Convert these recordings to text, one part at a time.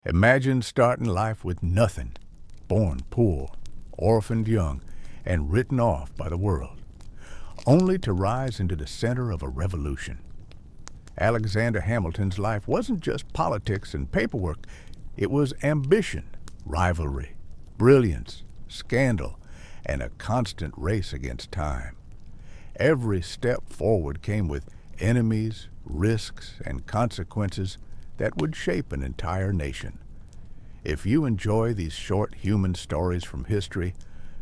Imagine starting life with nothing, born poor, orphaned young, and written off by the world, only to rise into the center of a revolution. Alexander Hamilton's life wasn't just politics and paperwork. It was ambition, rivalry, brilliance, scandal, and a constant race against time. Every step forward came with enemies, risks, and consequences that would shape an entire nation. If you enjoy these short human stories from history,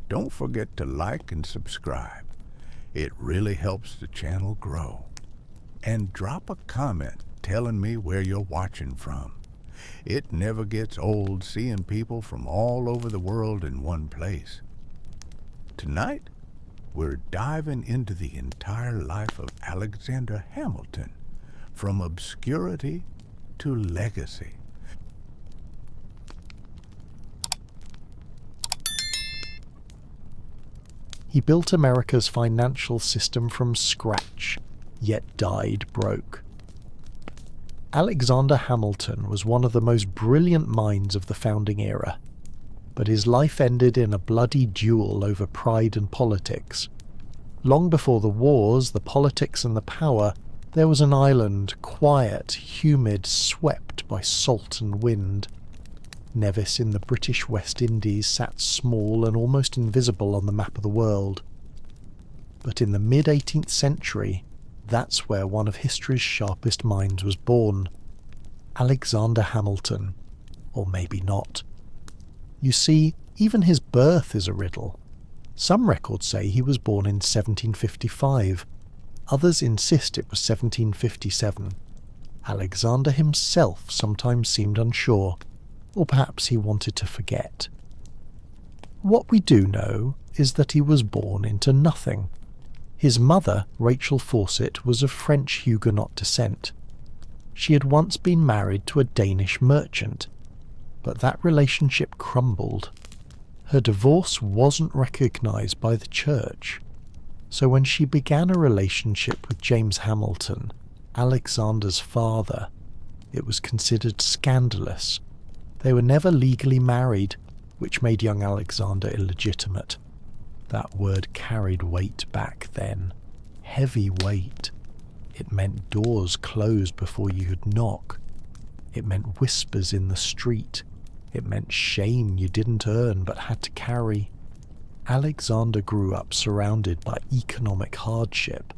don't forget to like and subscribe. It really helps the channel grow. And drop a comment telling me where you're watching from. It never gets old seeing people from all over the world in one place. Tonight, we're diving into the entire life of Alexander Hamilton, from obscurity to legacy. He built America's financial system from scratch, yet died broke. Alexander Hamilton was one of the most brilliant minds of the founding era, but his life ended in a bloody duel over pride and politics. Long before the wars, the politics and the power, there was an island, quiet, humid, swept by salt and wind. Nevis in the British West Indies sat small and almost invisible on the map of the world. But in the mid-18th century, that's where one of history's sharpest minds was born. Alexander Hamilton. Or maybe not. You see, even his birth is a riddle. Some records say he was born in 1755. Others insist it was 1757. Alexander himself sometimes seemed unsure, or perhaps he wanted to forget. What we do know is that he was born into nothing. His mother, Rachel Fawcett, was of French Huguenot descent. She had once been married to a Danish merchant, but that relationship crumbled. Her divorce wasn't recognised by the church, so when she began a relationship with James Hamilton, Alexander's father, it was considered scandalous. They were never legally married, which made young Alexander illegitimate. That word carried weight back then. Heavy weight. It meant doors closed before you could knock. It meant whispers in the street. It meant shame you didn't earn but had to carry. Alexander grew up surrounded by economic hardship.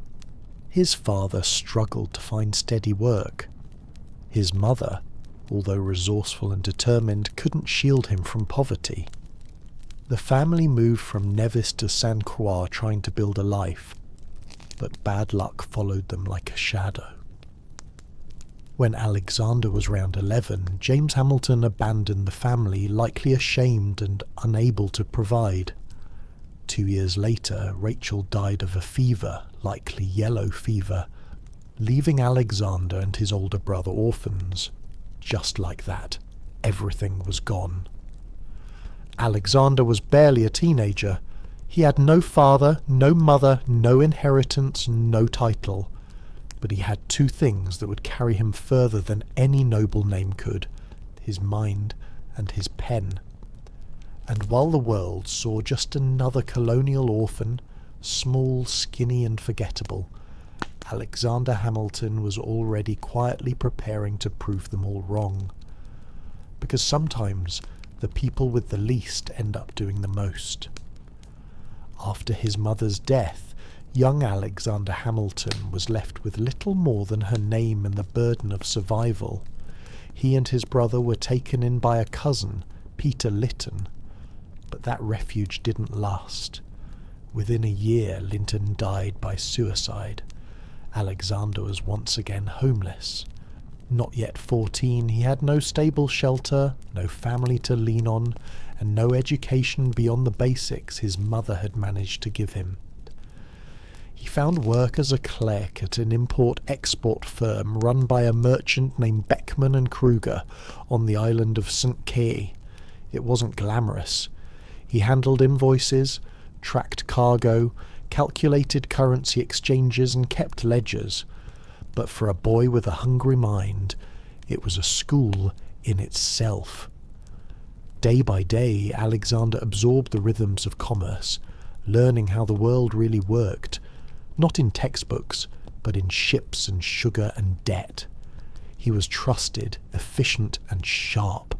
His father struggled to find steady work. His mother, although resourceful and determined, couldn't shield him from poverty. The family moved from Nevis to St. Croix trying to build a life, but bad luck followed them like a shadow. When Alexander was round 11, James Hamilton abandoned the family, likely ashamed and unable to provide. 2 years later, Rachel died of a fever, likely yellow fever, leaving Alexander and his older brother orphans. Just like that, everything was gone. Alexander was barely a teenager. He had no father, no mother, no inheritance, no title. But he had two things that would carry him further than any noble name could: his mind and his pen. And while the world saw just another colonial orphan, small, skinny and forgettable, Alexander Hamilton was already quietly preparing to prove them all wrong. Because sometimes the people with the least end up doing the most. After his mother's death, young Alexander Hamilton was left with little more than her name and the burden of survival. He and his brother were taken in by a cousin, Peter Lytton, but that refuge didn't last. Within a year, Lytton died by suicide. Alexander was once again homeless. Not yet 14, he had no stable shelter, no family to lean on, and no education beyond the basics his mother had managed to give him. He found work as a clerk at an import-export firm run by a merchant named Beckman and Kruger on the island of St. Kitts. It wasn't glamorous. He handled invoices, tracked cargo, calculated currency exchanges and kept ledgers. But for a boy with a hungry mind, it was a school in itself. Day by day, Alexander absorbed the rhythms of commerce, learning how the world really worked, not in textbooks, but in ships and sugar and debt. He was trusted, efficient, and sharp.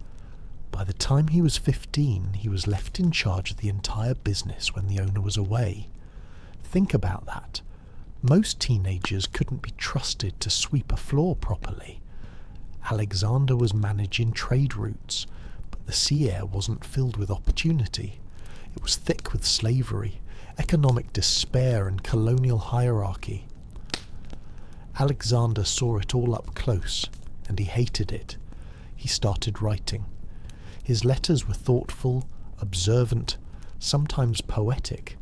By the time he was 15, he was left in charge of the entire business when the owner was away. Think about that. Most teenagers couldn't be trusted to sweep a floor properly. Alexander was managing trade routes, but the sea air wasn't filled with opportunity. It was thick with slavery, economic despair, and colonial hierarchy. Alexander saw it all up close, and he hated it. He started writing. His letters were thoughtful, observant, sometimes poetic.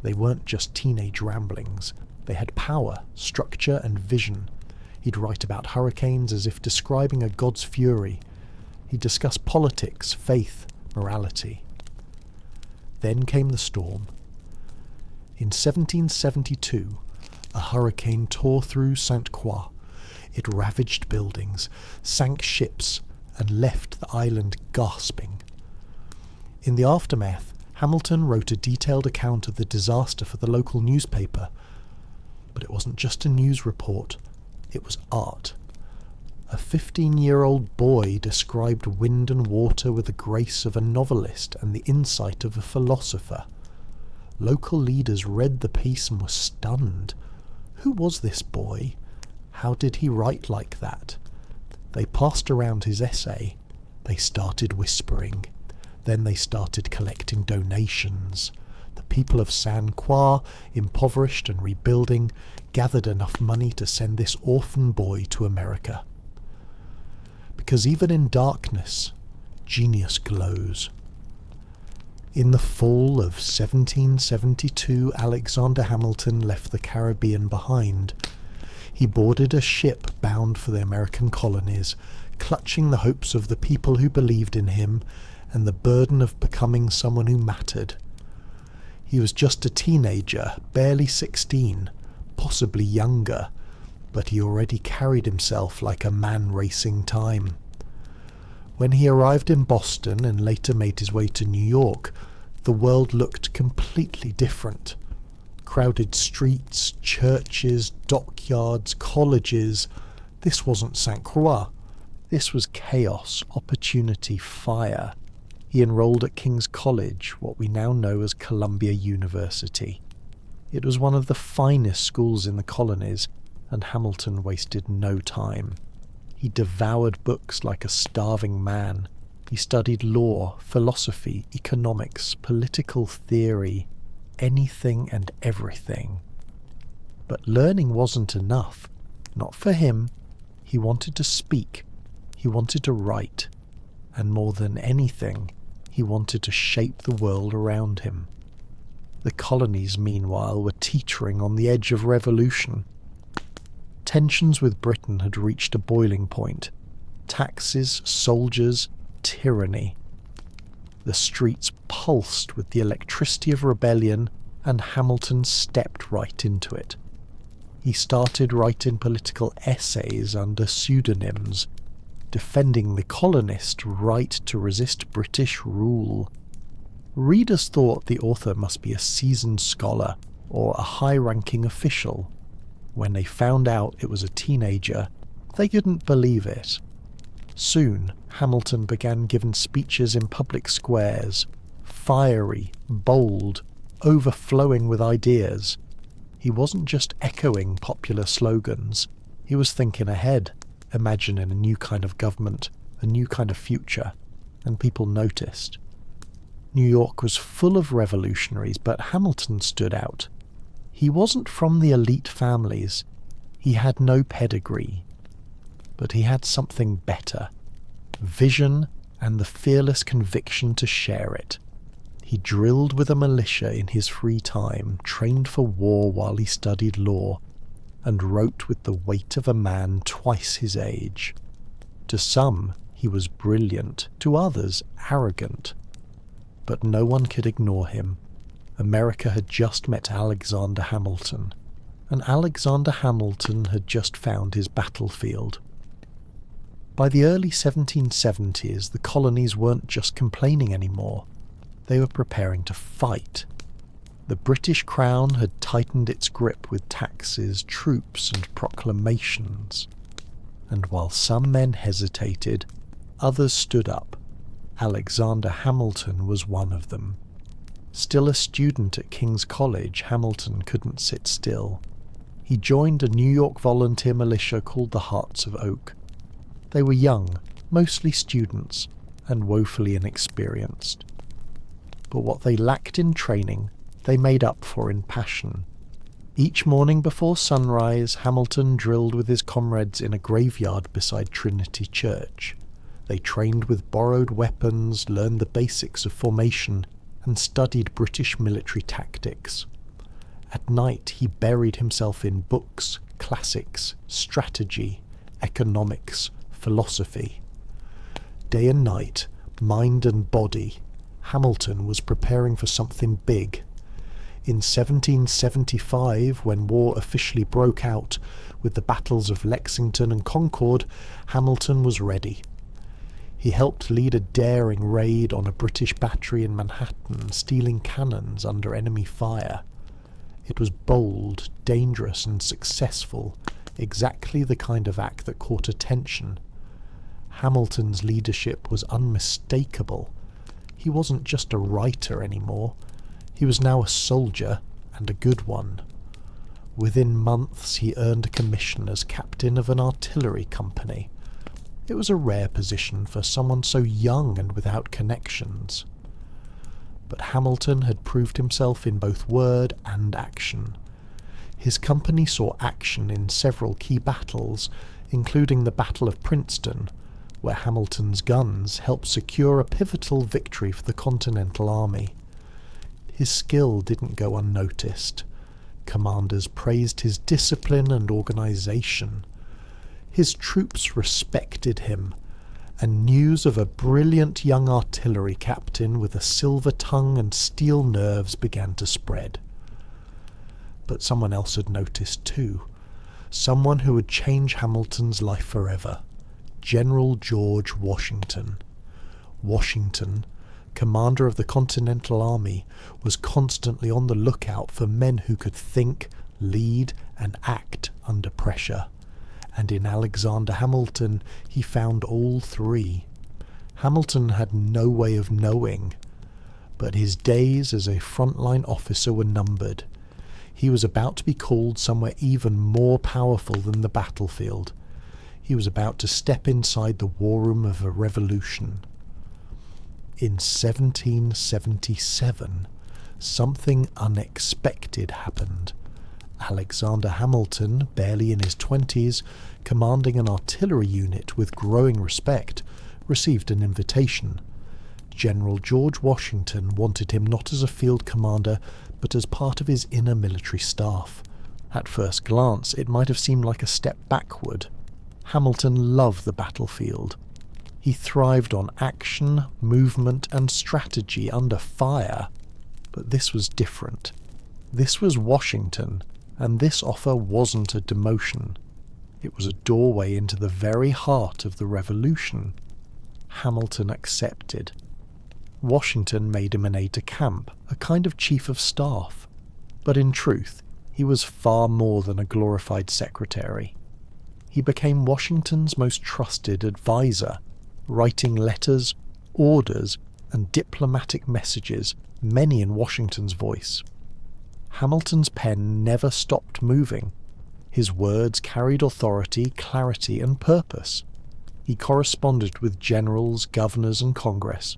They weren't just teenage ramblings. They had power, structure, and vision. He'd write about hurricanes as if describing a god's fury. He'd discuss politics, faith, morality. Then came the storm. In 1772, a hurricane tore through St. Croix. It ravaged buildings, sank ships, and left the island gasping. In the aftermath, Hamilton wrote a detailed account of the disaster for the local newspaper. But it wasn't just a news report, it was art. A 15-year-old boy described wind and water with the grace of a novelist and the insight of a philosopher. Local leaders read the piece and were stunned. Who was this boy? How did he write like that? They passed around his essay. They started whispering. Then they started collecting donations. The people of St. Croix, impoverished and rebuilding, gathered enough money to send this orphan boy to America. Because even in darkness, genius glows. In the fall of 1772, Alexander Hamilton left the Caribbean behind. He boarded a ship bound for the American colonies, clutching the hopes of the people who believed in him and the burden of becoming someone who mattered. He was just a teenager, barely 16, possibly younger, but he already carried himself like a man racing time. When he arrived in Boston and later made his way to New York, the world looked completely different. Crowded streets, churches, dockyards, colleges. This wasn't St. Croix. This was chaos, opportunity, fire. He enrolled at King's College, what we now know as Columbia University. It was one of the finest schools in the colonies, and Hamilton wasted no time. He devoured books like a starving man. He studied law, philosophy, economics, political theory, anything and everything. But learning wasn't enough. Not for him. He wanted to speak. He wanted to write. And more than anything, he wanted to shape the world around him. The colonies, meanwhile, were teetering on the edge of revolution. Tensions with Britain had reached a boiling point. Taxes, soldiers, tyranny. The streets pulsed with the electricity of rebellion, and Hamilton stepped right into it. He started writing political essays under pseudonyms, defending the colonist right to resist British rule. Readers thought the author must be a seasoned scholar or a high-ranking official. When they found out it was a teenager, they couldn't believe it. Soon, Hamilton began giving speeches in public squares, fiery, bold, overflowing with ideas. He wasn't just echoing popular slogans, he was thinking ahead, imagining a new kind of government, a new kind of future, and people noticed. New York was full of revolutionaries, but Hamilton stood out. He wasn't from the elite families. He had no pedigree. But he had something better. Vision and the fearless conviction to share it. He drilled with a militia in his free time, trained for war while he studied law, and wrote with the weight of a man twice his age. To some, he was brilliant, to others, arrogant. But no one could ignore him. America had just met Alexander Hamilton, and Alexander Hamilton had just found his battlefield. By the early 1770s, the colonies weren't just complaining anymore. They were preparing to fight. The British Crown had tightened its grip with taxes, troops, and proclamations. And while some men hesitated, others stood up. Alexander Hamilton was one of them. Still a student at King's College, Hamilton couldn't sit still. He joined a New York volunteer militia called the Hearts of Oak. They were young, mostly students, and woefully inexperienced. But what they lacked in training, they made up for in passion. Each morning before sunrise, Hamilton drilled with his comrades in a graveyard beside Trinity Church. They trained with borrowed weapons, learned the basics of formation, and studied British military tactics. At night he buried himself in books, classics, strategy, economics, philosophy. Day and night, mind and body, Hamilton was preparing for something big. In 1775, when war officially broke out with the battles of Lexington and Concord, Hamilton was ready. He helped lead a daring raid on a British battery in Manhattan, stealing cannons under enemy fire. It was bold, dangerous, and successful, exactly the kind of act that caught attention. Hamilton's leadership was unmistakable. He wasn't just a writer anymore. He was now a soldier, and a good one. Within months he earned a commission as captain of an artillery company. It was a rare position for someone so young and without connections. But Hamilton had proved himself in both word and action. His company saw action in several key battles, including the Battle of Princeton, where Hamilton's guns helped secure a pivotal victory for the Continental Army. His skill didn't go unnoticed. Commanders praised his discipline and organization. His troops respected him, and news of a brilliant young artillery captain with a silver tongue and steel nerves began to spread. But someone else had noticed too. Someone who would change Hamilton's life forever. General George Washington. Washington, commander of the Continental Army, was constantly on the lookout for men who could think, lead, and act under pressure. And in Alexander Hamilton he found all three. Hamilton had no way of knowing, but his days as a frontline officer were numbered. He was about to be called somewhere even more powerful than the battlefield. He was about to step inside the war room of a revolution. In 1777, something unexpected happened. Alexander Hamilton, barely in his 20s, commanding an artillery unit with growing respect, received an invitation. General George Washington wanted him not as a field commander, but as part of his inner military staff. At first glance, it might have seemed like a step backward. Hamilton loved the battlefield. He thrived on action, movement, and strategy under fire. But this was different. This was Washington, and this offer wasn't a demotion. It was a doorway into the very heart of the revolution. Hamilton accepted. Washington made him an aide-de-camp, a kind of chief of staff. But in truth, he was far more than a glorified secretary. He became Washington's most trusted advisor, writing letters, orders, and diplomatic messages, many in Washington's voice. Hamilton's pen never stopped moving. His words carried authority, clarity, and purpose. He corresponded with generals, governors, and Congress.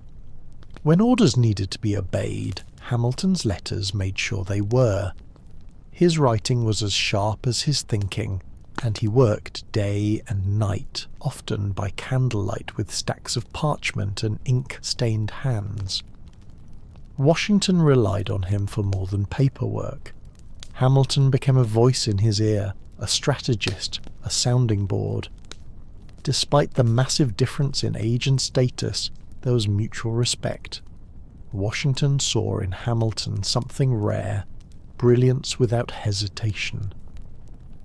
When orders needed to be obeyed, Hamilton's letters made sure they were. His writing was as sharp as his thinking, and he worked day and night, often by candlelight with stacks of parchment and ink-stained hands. Washington relied on him for more than paperwork. Hamilton became a voice in his ear, a strategist, a sounding board. Despite the massive difference in age and status, there was mutual respect. Washington saw in Hamilton something rare, brilliance without hesitation.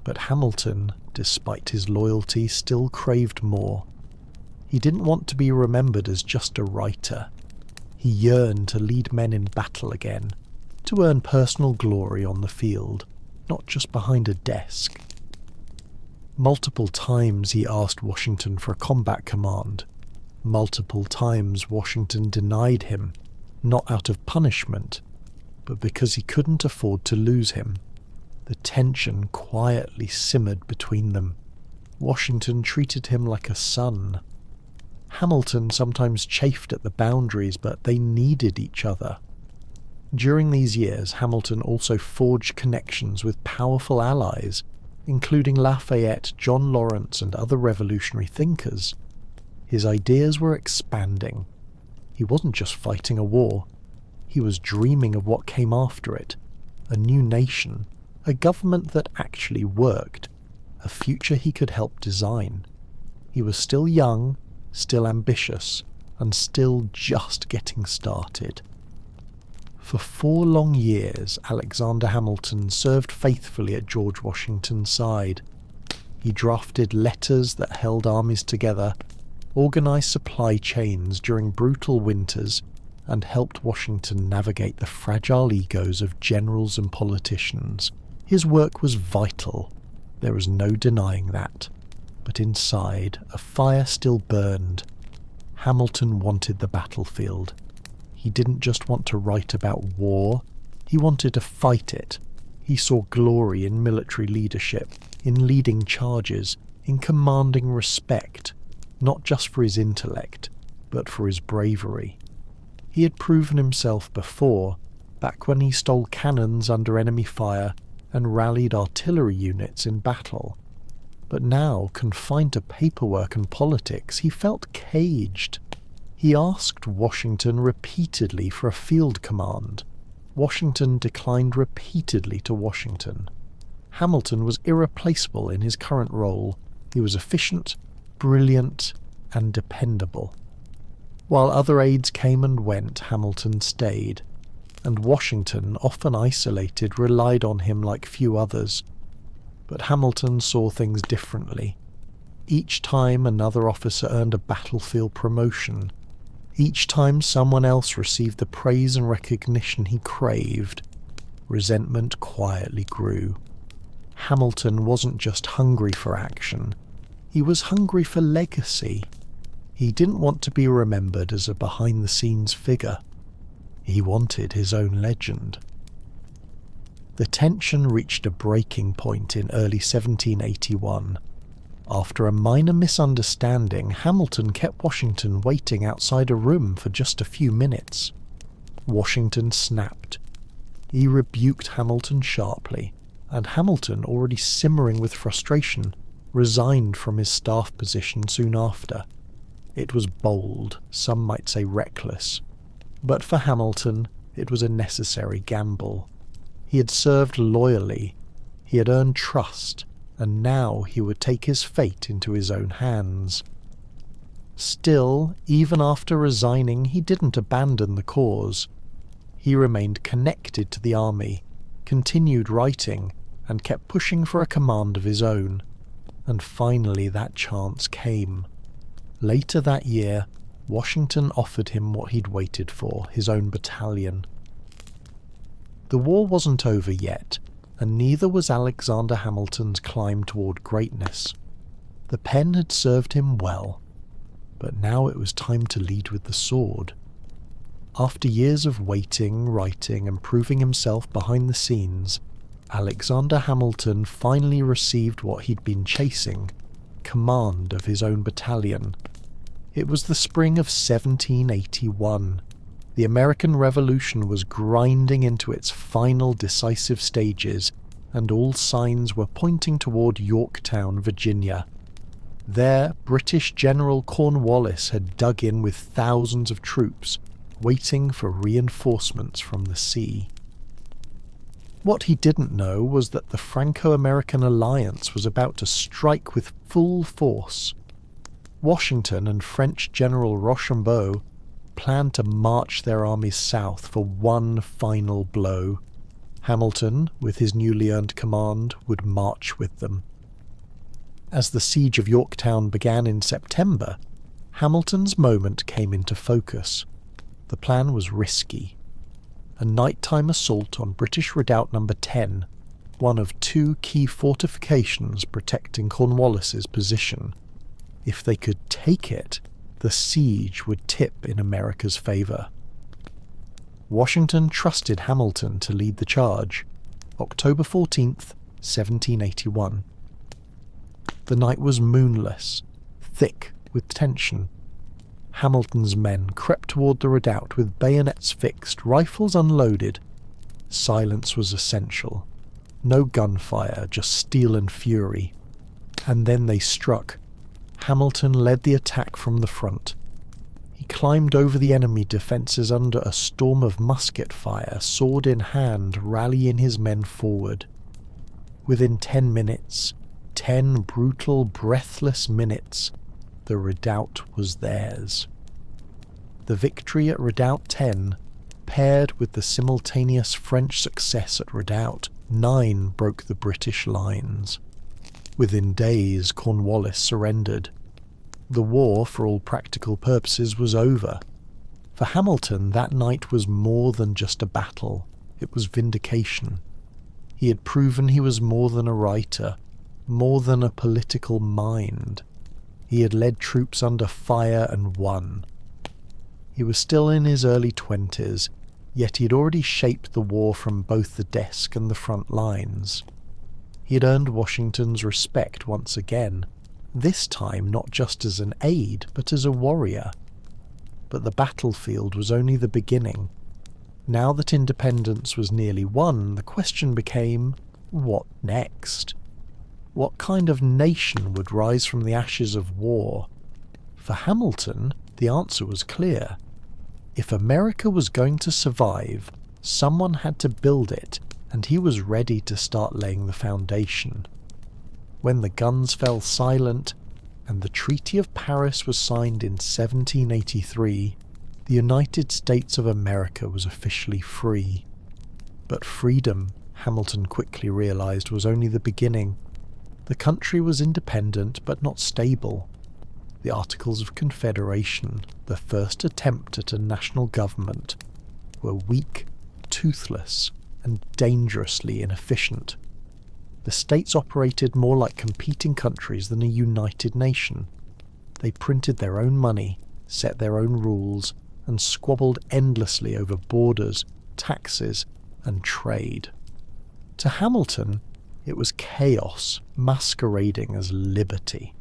But Hamilton, despite his loyalty, still craved more. He didn't want to be remembered as just a writer. He yearned to lead men in battle again, to earn personal glory on the field, not just behind a desk. Multiple times he asked Washington for a combat command. Multiple times Washington denied him, not out of punishment, but because he couldn't afford to lose him. The tension quietly simmered between them. Washington treated him like a son. Hamilton sometimes chafed at the boundaries, but they needed each other. During these years, Hamilton also forged connections with powerful allies, including Lafayette, John Lawrence, and other revolutionary thinkers. His ideas were expanding. He wasn't just fighting a war. He was dreaming of what came after it, a new nation, a government that actually worked, a future he could help design. He was still young, still ambitious, and still just getting started. For 4 long years, Alexander Hamilton served faithfully at George Washington's side. He drafted letters that held armies together, organized supply chains during brutal winters, and helped Washington navigate the fragile egos of generals and politicians. His work was vital. There was no denying that. But inside, a fire still burned. Hamilton wanted the battlefield. He didn't just want to write about war, he wanted to fight it. He saw glory in military leadership, in leading charges, in commanding respect, not just for his intellect, but for his bravery. He had proven himself before, back when he stole cannons under enemy fire and rallied artillery units in battle. But now, confined to paperwork and politics, he felt caged. He asked Washington repeatedly for a field command. Washington declined repeatedly to Washington. Hamilton was irreplaceable in his current role. He was efficient, brilliant, and dependable. While other aides came and went, Hamilton stayed, and Washington, often isolated, relied on him like few others. But Hamilton saw things differently. Each time another officer earned a battlefield promotion, each time someone else received the praise and recognition he craved, resentment quietly grew. Hamilton wasn't just hungry for action, he was hungry for legacy. He didn't want to be remembered as a behind-the-scenes figure. He wanted his own legend. The tension reached a breaking point in early 1781. After a minor misunderstanding, Hamilton kept Washington waiting outside a room for just a few minutes. Washington snapped. He rebuked Hamilton sharply, and Hamilton, already simmering with frustration, resigned from his staff position soon after. It was bold, some might say reckless, but for Hamilton it was a necessary gamble. He had served loyally, he had earned trust, and now he would take his fate into his own hands. Still, even after resigning, he didn't abandon the cause. He remained connected to the army, continued writing, and kept pushing for a command of his own. And finally that chance came. Later that year, Washington offered him what he'd waited for, his own battalion. The war wasn't over yet, and neither was Alexander Hamilton's climb toward greatness. The pen had served him well, but now it was time to lead with the sword. After years of waiting, writing, and proving himself behind the scenes, Alexander Hamilton finally received what he'd been chasing, command of his own battalion. It was the spring of 1781. The American Revolution was grinding into its final decisive stages, and all signs were pointing toward Yorktown, Virginia. There, British General Cornwallis had dug in with thousands of troops, waiting for reinforcements from the sea. What he didn't know was that the Franco-American alliance was about to strike with full force. Washington and French General Rochambeau planned to march their armies south for one final blow. Hamilton, with his newly earned command, would march with them. As the siege of Yorktown began in September, Hamilton's moment came into focus. The plan was risky. A nighttime assault on British Redoubt No. 10, one of two key fortifications protecting Cornwallis's position. If they could take it, the siege would tip in America's favour. Washington trusted Hamilton to lead the charge. October 14th, 1781. The night was moonless, thick with tension. Hamilton's men crept toward the redoubt with bayonets fixed, rifles unloaded. Silence was essential. No gunfire, just steel and fury. And then they struck. Hamilton led the attack from the front. He climbed over the enemy defences under a storm of musket fire, sword in hand, rallying his men forward. Within 10 minutes, 10 brutal, breathless minutes, the redoubt was theirs. The victory at Redoubt 10, paired with the simultaneous French success at Redoubt 9, broke the British lines. Within days, Cornwallis surrendered. The war, for all practical purposes, was over. For Hamilton, that night was more than just a battle. It was vindication. He had proven he was more than a writer, more than a political mind. He had led troops under fire and won. He was still in his early 20s, yet he had already shaped the war from both the desk and the front lines. He had earned Washington's respect once again, this time not just as an aide, but as a warrior. But the battlefield was only the beginning. Now that independence was nearly won, the question became, what next? What kind of nation would rise from the ashes of war? For Hamilton, the answer was clear. If America was going to survive, someone had to build it, and he was ready to start laying the foundation. When the guns fell silent, and the Treaty of Paris was signed in 1783, the United States of America was officially free. But freedom, Hamilton quickly realized, was only the beginning. The country was independent but not stable. The Articles of Confederation, the first attempt at a national government, were weak, toothless, and dangerously inefficient. The states operated more like competing countries than a united nation. They printed their own money, set their own rules, and squabbled endlessly over borders, taxes, and trade. To Hamilton, it was chaos masquerading as liberty.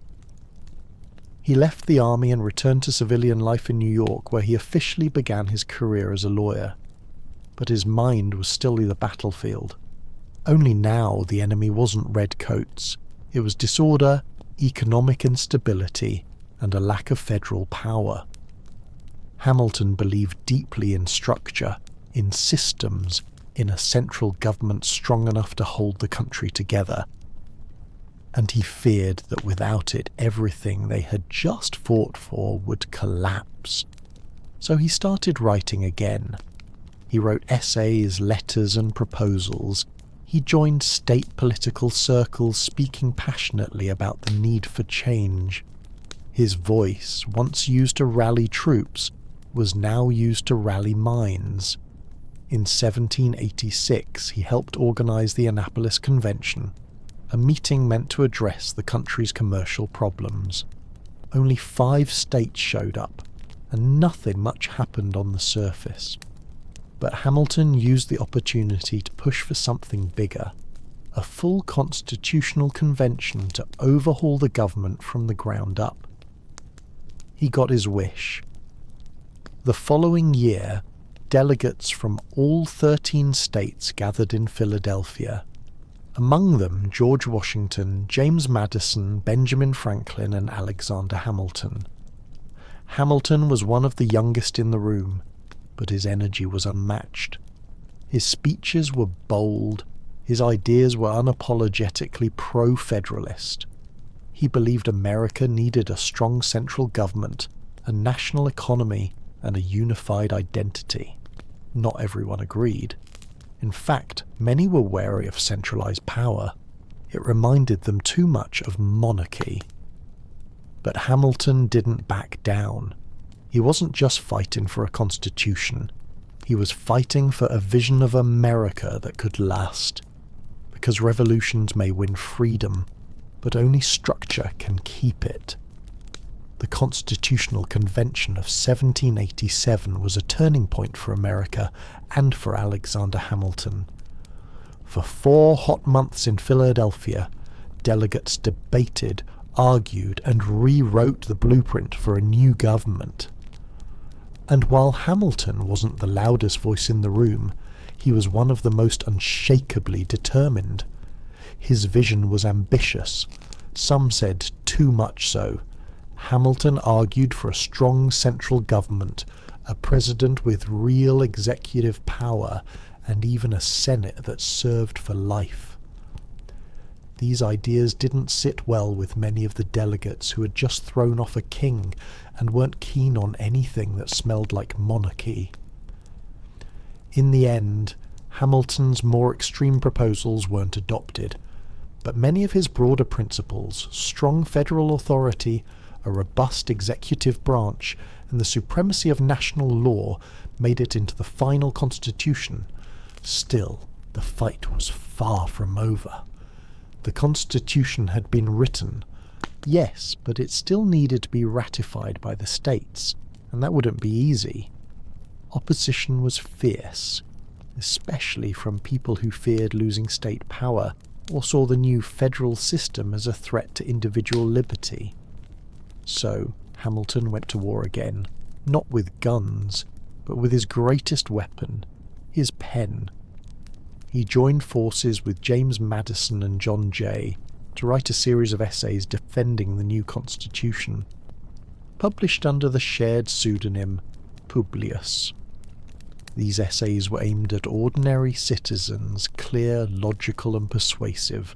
He left the army and returned to civilian life in New York, where he officially began his career as a lawyer. But his mind was still the battlefield. Only now the enemy wasn't redcoats. It was disorder, economic instability, and a lack of federal power. Hamilton believed deeply in structure, in systems, in a central government strong enough to hold the country together. And he feared that without it, everything they had just fought for would collapse. So he started writing again. He wrote essays, letters, and proposals. He joined state political circles, speaking passionately about the need for change. His voice, once used to rally troops, was now used to rally minds. In 1786, he helped organize the Annapolis Convention, a meeting meant to address the country's commercial problems. Only 5 states showed up, and nothing much happened on the surface. But Hamilton used the opportunity to push for something bigger, a full constitutional convention to overhaul the government from the ground up. He got his wish. The following year, delegates from all 13 states gathered in Philadelphia. Among them George Washington, James Madison, Benjamin Franklin, and Alexander Hamilton. Hamilton was one of the youngest in the room, but his energy was unmatched. His speeches were bold, his ideas were unapologetically pro-federalist. He believed America needed a strong central government, a national economy, and a unified identity. Not everyone agreed. In fact, many were wary of centralized power. It reminded them too much of monarchy. But Hamilton didn't back down. He wasn't just fighting for a constitution. He was fighting for a vision of America that could last. Because revolutions may win freedom, but only structure can keep it. The Constitutional Convention of 1787 was a turning point for America and for Alexander Hamilton. For 4 hot months in Philadelphia, delegates debated, argued, and rewrote the blueprint for a new government. And while Hamilton wasn't the loudest voice in the room, he was one of the most unshakably determined. His vision was ambitious, some said too much so. Hamilton argued for a strong central government, a president with real executive power, and even a Senate that served for life. These ideas didn't sit well with many of the delegates who had just thrown off a king and weren't keen on anything that smelled like monarchy. In the end, Hamilton's more extreme proposals weren't adopted, but many of his broader principles, strong federal authority, a robust executive branch, and the supremacy of national law made it into the final constitution. Still, the fight was far from over. The Constitution had been written, yes, but it still needed to be ratified by the states, and that wouldn't be easy. Opposition was fierce, especially from people who feared losing state power or saw the new federal system as a threat to individual liberty. So Hamilton went to war again, not with guns, but with his greatest weapon, his pen. He joined forces with James Madison and John Jay to write a series of essays defending the new constitution, published under the shared pseudonym Publius. These essays were aimed at ordinary citizens, clear, logical, and persuasive.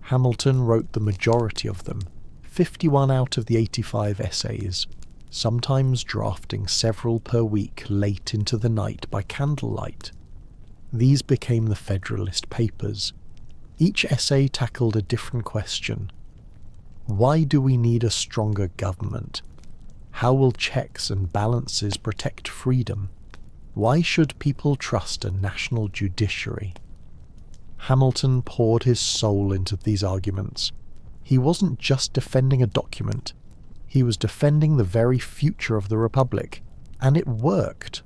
Hamilton wrote the majority of them, 51 out of the 85 essays, sometimes drafting several per week late into the night by candlelight. These became the Federalist Papers. Each essay tackled a different question. Why do we need a stronger government? How will checks and balances protect freedom? Why should people trust a national judiciary? Hamilton poured his soul into these arguments. He wasn't just defending a document. He was defending the very future of the Republic. And it worked.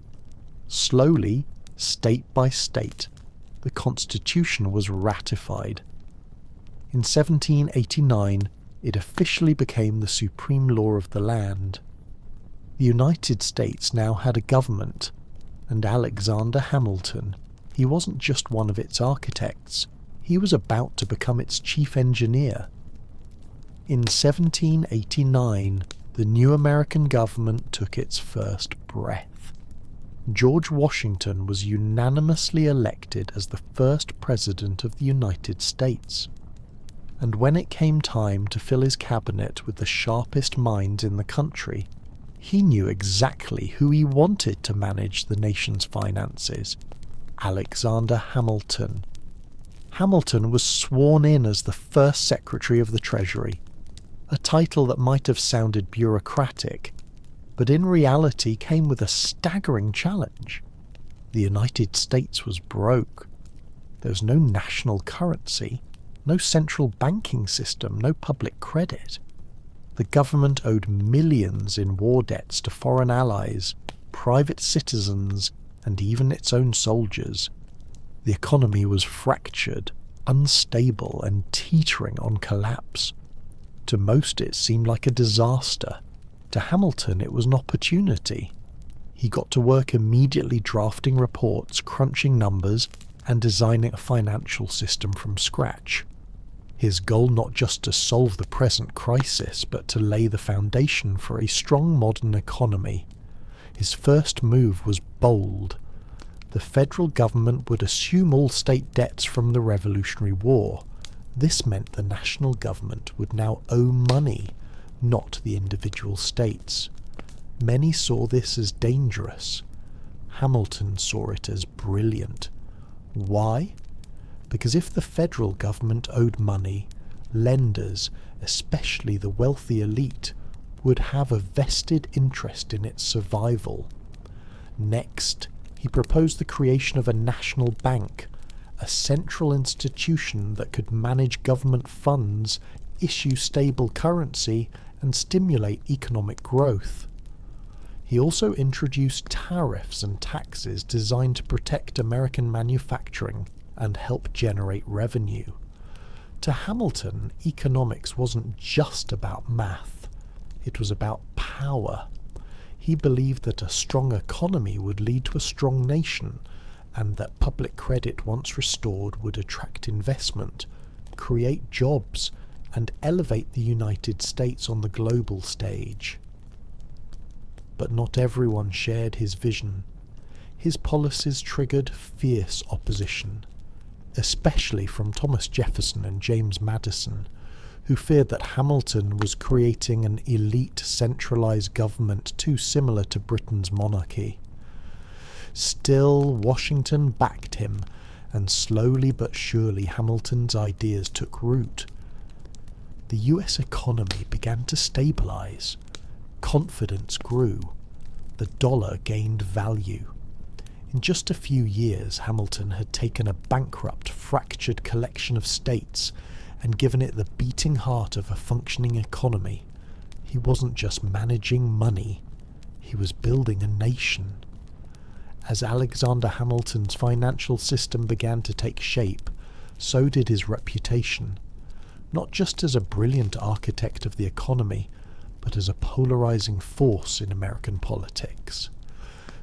Slowly, state by state, the Constitution was ratified. In 1789, it officially became the supreme law of the land. The United States now had a government, and Alexander Hamilton, he wasn't just one of its architects, he was about to become its chief engineer. In 1789, the new American government took its first breath. George Washington was unanimously elected as the first president of the United States. And when it came time to fill his cabinet with the sharpest minds in the country, he knew exactly who he wanted to manage the nation's finances: Alexander Hamilton. Hamilton was sworn in as the first Secretary of the Treasury, a title that might have sounded bureaucratic, but in reality came with a staggering challenge. The United States was broke. There was no national currency, no central banking system, no public credit. The government owed millions in war debts to foreign allies, private citizens, and even its own soldiers. The economy was fractured, unstable, and teetering on collapse. To most it seemed like a disaster. To Hamilton it was an opportunity. He got to work immediately drafting reports, crunching numbers, and designing a financial system from scratch. His goal not just to solve the present crisis, but to lay the foundation for a strong modern economy. His first move was bold. The federal government would assume all state debts from the Revolutionary War. This meant the national government would now owe money, not the individual states. Many saw this as dangerous. Hamilton saw it as brilliant. Why? Because if the federal government owed money, lenders, especially the wealthy elite, would have a vested interest in its survival. Next, he proposed the creation of a national bank, a central institution that could manage government funds, issue stable currency, and stimulate economic growth. He also introduced tariffs and taxes designed to protect American manufacturing and help generate revenue. To Hamilton, economics wasn't just about math. It was about power. He believed that a strong economy would lead to a strong nation, and that public credit, once restored, would attract investment, create jobs, and elevate the United States on the global stage. But not everyone shared his vision. His policies triggered fierce opposition, especially from Thomas Jefferson and James Madison, who feared that Hamilton was creating an elite centralized government too similar to Britain's monarchy. Still, Washington backed him, and slowly but surely Hamilton's ideas took root. The US economy began to stabilize. Confidence grew. The dollar gained value. In just a few years, Hamilton had taken a bankrupt, fractured collection of states and given it the beating heart of a functioning economy. He wasn't just managing money, he was building a nation. As Alexander Hamilton's financial system began to take shape, so did his reputation, not just as a brilliant architect of the economy, but as a polarizing force in American politics.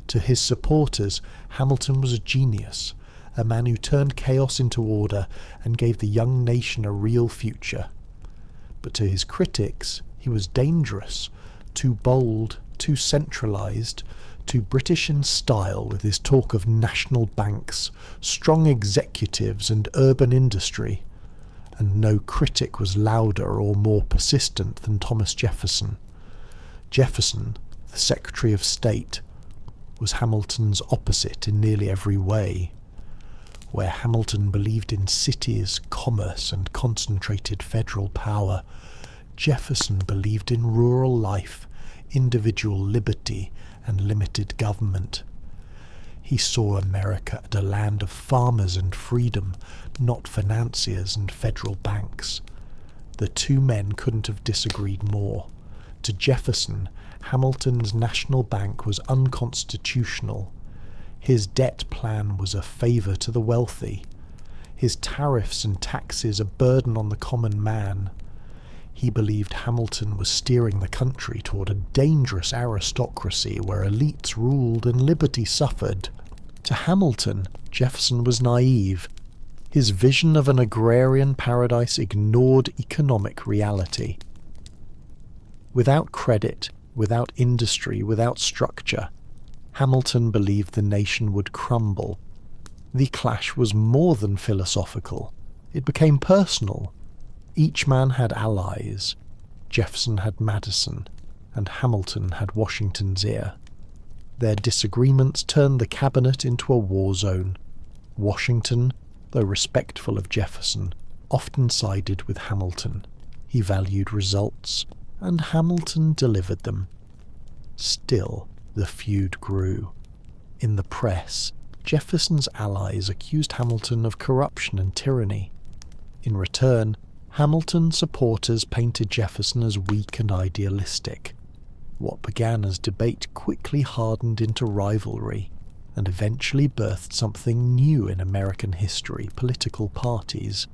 To his supporters, Hamilton was a genius, a man who turned chaos into order and gave the young nation a real future. But to his critics, he was dangerous, too bold, too centralized, too British in style with his talk of national banks, strong executives and urban industry. And no critic was louder or more persistent than Thomas Jefferson. Jefferson, the Secretary of State, was Hamilton's opposite in nearly every way. Where Hamilton believed in cities, commerce, and concentrated federal power, Jefferson believed in rural life, individual liberty, and limited government. He saw America as a land of farmers and freedom, not financiers and federal banks. The two men couldn't have disagreed more. To Jefferson, Hamilton's national bank was unconstitutional. His debt plan was a favour to the wealthy. His tariffs and taxes a burden on the common man. He believed Hamilton was steering the country toward a dangerous aristocracy where elites ruled and liberty suffered. To Hamilton, Jefferson was naive. His vision of an agrarian paradise ignored economic reality. Without credit, without industry, without structure, Hamilton believed the nation would crumble. The clash was more than philosophical. It became personal. Each man had allies. Jefferson had Madison, and Hamilton had Washington's ear. Their disagreements turned the cabinet into a war zone. Washington, though respectful of Jefferson, often sided with Hamilton. He valued results, and Hamilton delivered them. Still, the feud grew. In the press, Jefferson's allies accused Hamilton of corruption and tyranny. In return, Hamilton's supporters painted Jefferson as weak and idealistic. What began as debate quickly hardened into rivalry, and eventually birthed something new in American history: political parties.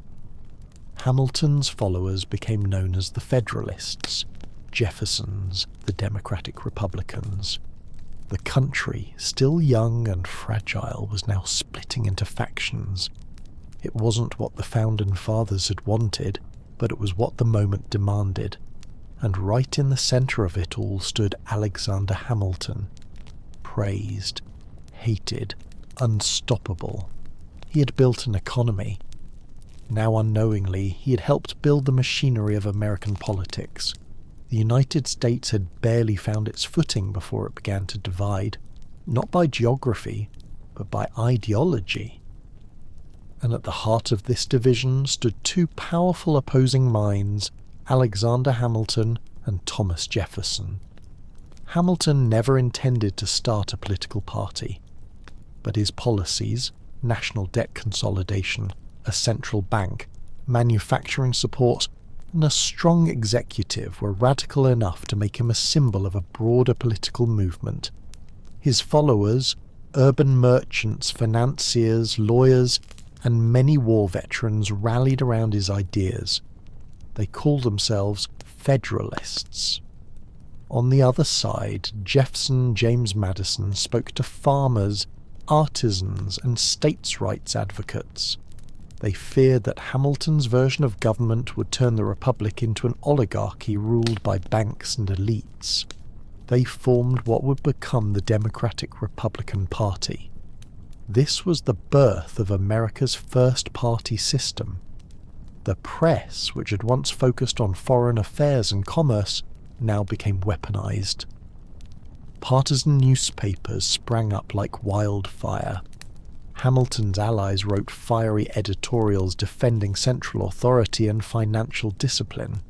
Hamilton's followers became known as the Federalists, Jefferson's the Democratic Republicans. The country, still young and fragile, was now splitting into factions. It wasn't what the Founding Fathers had wanted, but it was what the moment demanded. And right in the centre of it all stood Alexander Hamilton. Praised, hated, unstoppable. He had built an economy. Now unknowingly, he had helped build the machinery of American politics. The United States had barely found its footing before it began to divide, not by geography, but by ideology. And at the heart of this division stood two powerful opposing minds, Alexander Hamilton and Thomas Jefferson. Hamilton never intended to start a political party, but his policies, national debt consolidation, a central bank, manufacturing support, and a strong executive were radical enough to make him a symbol of a broader political movement. His followers, urban merchants, financiers, lawyers, and many war veterans rallied around his ideas. They called themselves Federalists. On the other side, Jefferson James Madison spoke to farmers, artisans, and states' rights advocates. They feared that Hamilton's version of government would turn the Republic into an oligarchy ruled by banks and elites. They formed what would become the Democratic Republican Party. This was the birth of America's first party system. The press, which had once focused on foreign affairs and commerce, now became weaponized. Partisan newspapers sprang up like wildfire. Hamilton's allies wrote fiery editorials defending central authority and financial discipline.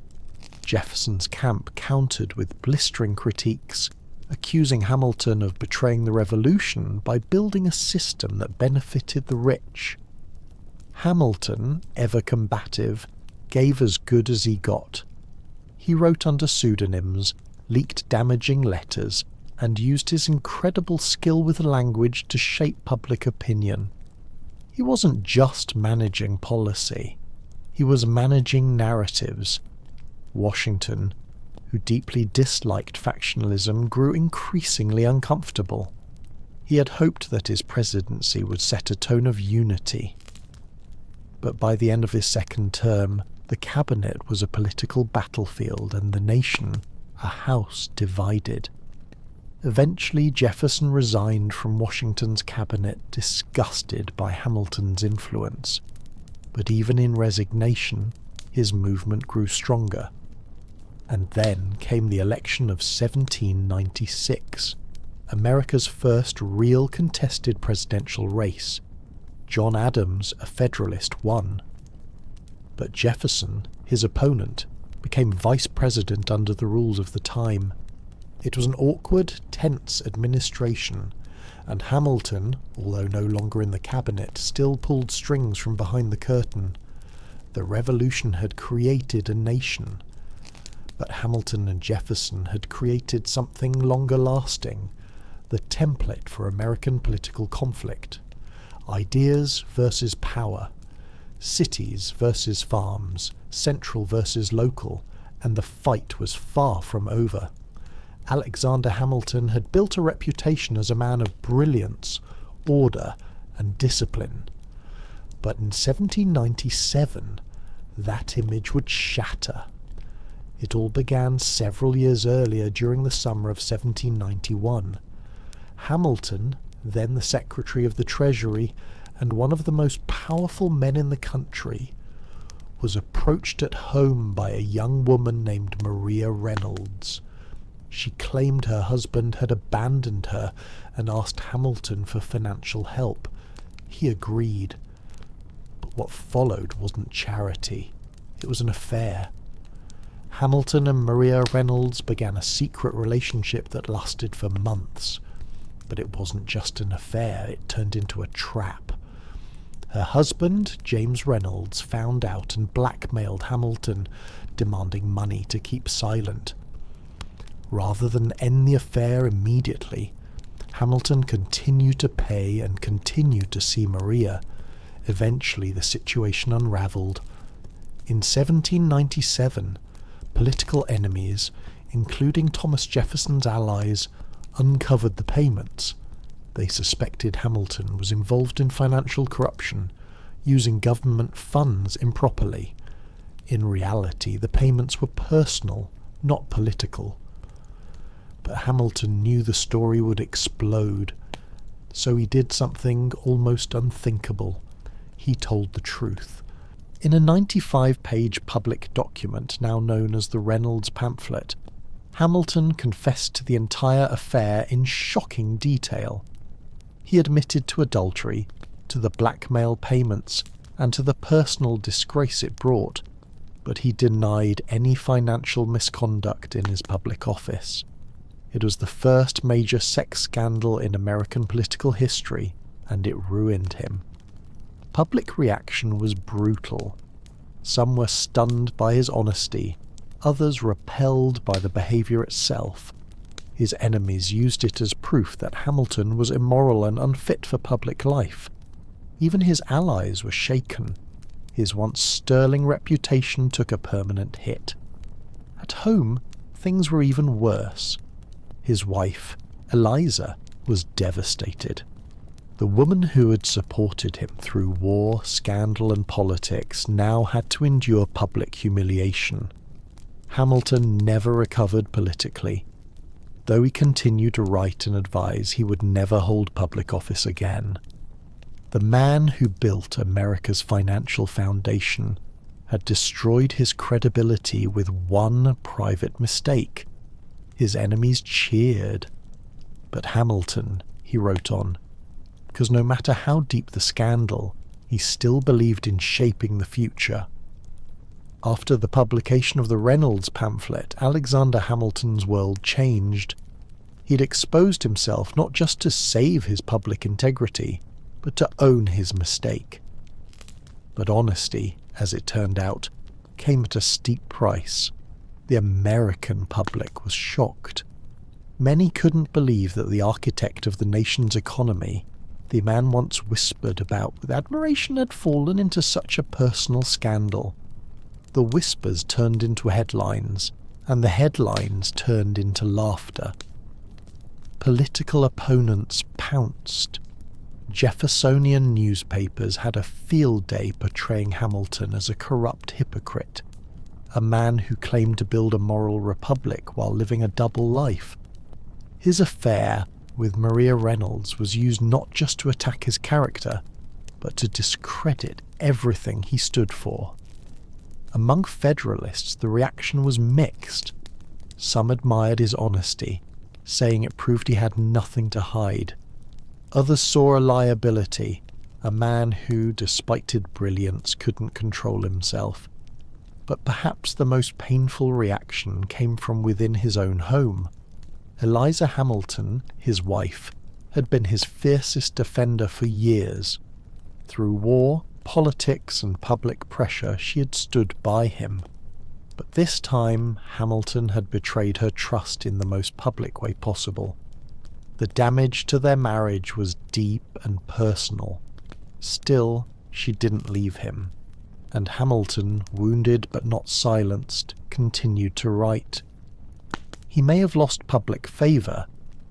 Jefferson's camp countered with blistering critiques, accusing Hamilton of betraying the revolution by building a system that benefited the rich. Hamilton, ever combative, gave as good as he got. He wrote under pseudonyms, leaked damaging letters, and used his incredible skill with language to shape public opinion. He wasn't just managing policy. He was managing narratives. Washington, who deeply disliked factionalism, grew increasingly uncomfortable. He had hoped that his presidency would set a tone of unity. But by the end of his second term, the cabinet was a political battlefield and the nation a house divided. Eventually, Jefferson resigned from Washington's cabinet, disgusted by Hamilton's influence. But even in resignation, his movement grew stronger. And then came the election of 1796, America's first real contested presidential race. John Adams, a Federalist, won. But Jefferson, his opponent, became vice president under the rules of the time. It was an awkward, tense administration, and Hamilton, although no longer in the cabinet, still pulled strings from behind the curtain. The revolution had created a nation, but Hamilton and Jefferson had created something longer lasting, the template for American political conflict. Ideas versus power, cities versus farms, central versus local, and the fight was far from over. Alexander Hamilton had built a reputation as a man of brilliance, order, and discipline. But in 1797, that image would shatter. It all began several years earlier during the summer of 1791. Hamilton, then the Secretary of the Treasury and one of the most powerful men in the country, was approached at home by a young woman named Maria Reynolds. She claimed her husband had abandoned her and asked Hamilton for financial help. He agreed. But what followed wasn't charity. It was an affair. Hamilton and Maria Reynolds began a secret relationship that lasted for months. But it wasn't just an affair, it turned into a trap. Her husband, James Reynolds, found out and blackmailed Hamilton, demanding money to keep silent. Rather than end the affair immediately, Hamilton continued to pay and continued to see Maria. Eventually the situation unravelled. In 1797, political enemies, including Thomas Jefferson's allies, uncovered the payments. They suspected Hamilton was involved in financial corruption, using government funds improperly. In reality, the payments were personal, not political. But Hamilton knew the story would explode, so he did something almost unthinkable. He told the truth. In a 95-page public document now known as the Reynolds pamphlet, Hamilton confessed to the entire affair in shocking detail. He admitted to adultery, to the blackmail payments, and to the personal disgrace it brought. but he denied any financial misconduct in his public office. It was the first major sex scandal in American political history, and it ruined him. Public reaction was brutal. Some were stunned by his honesty, others repelled by the behaviour itself. His enemies used it as proof that Hamilton was immoral and unfit for public life. Even his allies were shaken. His once sterling reputation took a permanent hit. At home, things were even worse. His wife, Eliza, was devastated. The woman who had supported him through war, scandal and politics now had to endure public humiliation. Hamilton never recovered politically. Though he continued to write and advise, he would never hold public office again. The man who built America's financial foundation had destroyed his credibility with one private mistake. His enemies cheered. But Hamilton, he wrote on, because no matter how deep the scandal, he still believed in shaping the future. After the publication of the Reynolds pamphlet, Alexander Hamilton's world changed. He'd exposed himself not just to save his public integrity, but to own his mistake. But honesty, as it turned out, came at a steep price. The American public was shocked. Many couldn't believe that the architect of the nation's economy, the man once whispered about with admiration, had fallen into such a personal scandal. The whispers turned into headlines, and the headlines turned into laughter. Political opponents pounced. Jeffersonian newspapers had a field day portraying Hamilton as a corrupt hypocrite, a man who claimed to build a moral republic while living a double life. His affair with Maria Reynolds was used not just to attack his character, but to discredit everything he stood for. Among Federalists, the reaction was mixed. Some admired his honesty, saying it proved he had nothing to hide. Others saw a liability, a man who, despite his brilliance, couldn't control himself. But perhaps the most painful reaction came from within his own home. Eliza Hamilton, his wife, had been his fiercest defender for years. Through war, politics and public pressure, she had stood by him. But this time, Hamilton had betrayed her trust in the most public way possible. The damage to their marriage was deep and personal. Still, she didn't leave him. And Hamilton, wounded but not silenced, continued to write. He may have lost public favour,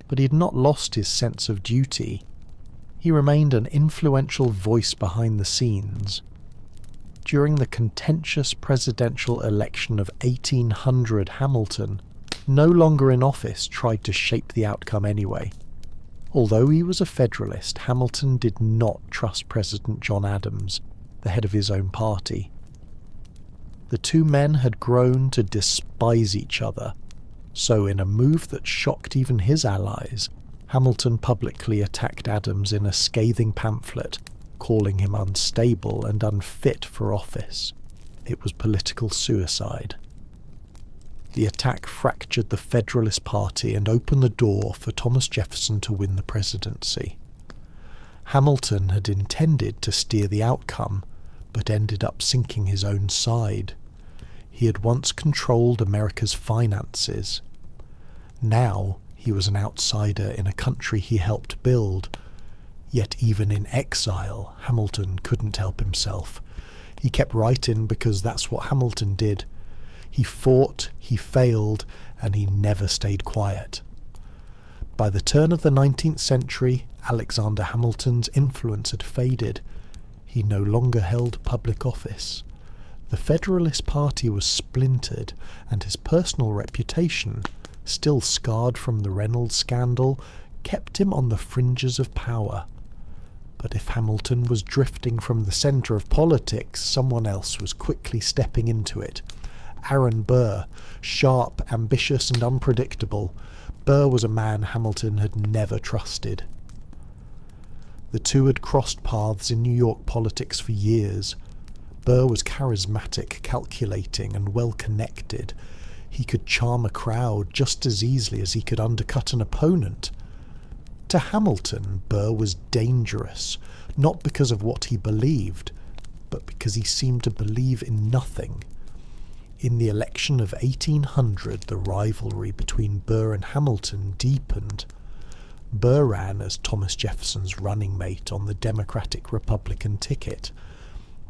but he had not lost his sense of duty. He remained an influential voice behind the scenes. During the contentious presidential election of 1800, Hamilton, no longer in office, tried to shape the outcome anyway. Although he was a Federalist, Hamilton did not trust President John Adams, the head of his own party. The two men had grown to despise each other, so in a move that shocked even his allies, Hamilton publicly attacked Adams in a scathing pamphlet, calling him unstable and unfit for office. It was political suicide. The attack fractured the Federalist Party and opened the door for Thomas Jefferson to win the presidency. Hamilton had intended to steer the outcome, but ended up sinking his own side. He had once controlled America's finances. Now he was an outsider in a country he helped build. Yet even in exile, Hamilton couldn't help himself. He kept writing because that's what Hamilton did. He fought, he failed, and he never stayed quiet. By the turn of the 19th century, Alexander Hamilton's influence had faded. He no longer held public office. The Federalist Party was splintered, and his personal reputation, still scarred from the Reynolds scandal, kept him on the fringes of power. But if Hamilton was drifting from the centre of politics, someone else was quickly stepping into it. Aaron Burr, sharp, ambitious and unpredictable, Burr was a man Hamilton had never trusted. The two had crossed paths in New York politics for years. Burr was charismatic, calculating, and well-connected. He could charm a crowd just as easily as he could undercut an opponent. To Hamilton, Burr was dangerous, not because of what he believed, but because he seemed to believe in nothing. In the election of 1800, the rivalry between Burr and Hamilton deepened. Burr ran as Thomas Jefferson's running mate on the Democratic-Republican ticket,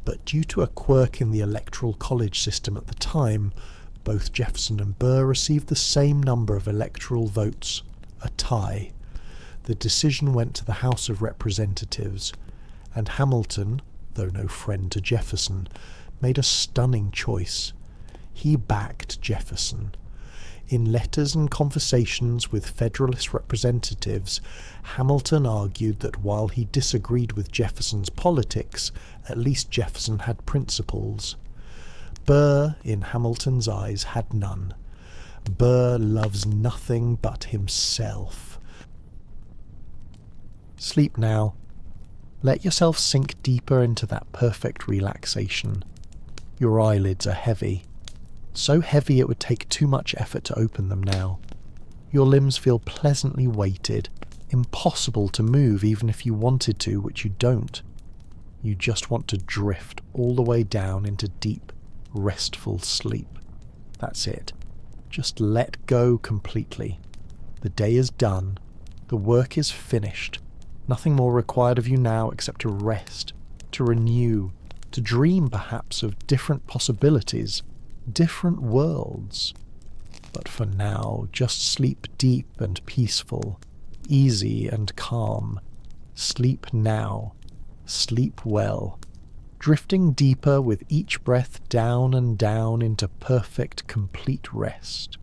but due to a quirk in the electoral college system at the time, both Jefferson and Burr received the same number of electoral votes, a tie. The decision went to the House of Representatives, and Hamilton, though no friend to Jefferson, made a stunning choice. He backed Jefferson. In letters and conversations with Federalist representatives, Hamilton argued that while he disagreed with Jefferson's politics, at least Jefferson had principles. Burr, in Hamilton's eyes, had none. Burr loves nothing but himself. Sleep now. Let yourself sink deeper into that perfect relaxation. Your eyelids are heavy. So heavy it would take too much effort to open them now. Your limbs feel pleasantly weighted, impossible to move even if you wanted to, which you don't. You just want to drift all the way down into deep, restful sleep. That's it. Just let go completely. The day is done. The work is finished. Nothing more required of you now except to rest, to renew, to dream perhaps of different possibilities, different worlds. But for now, just sleep deep and peaceful, easy and calm. Sleep now. Sleep well, drifting deeper with each breath down and down into perfect, complete rest.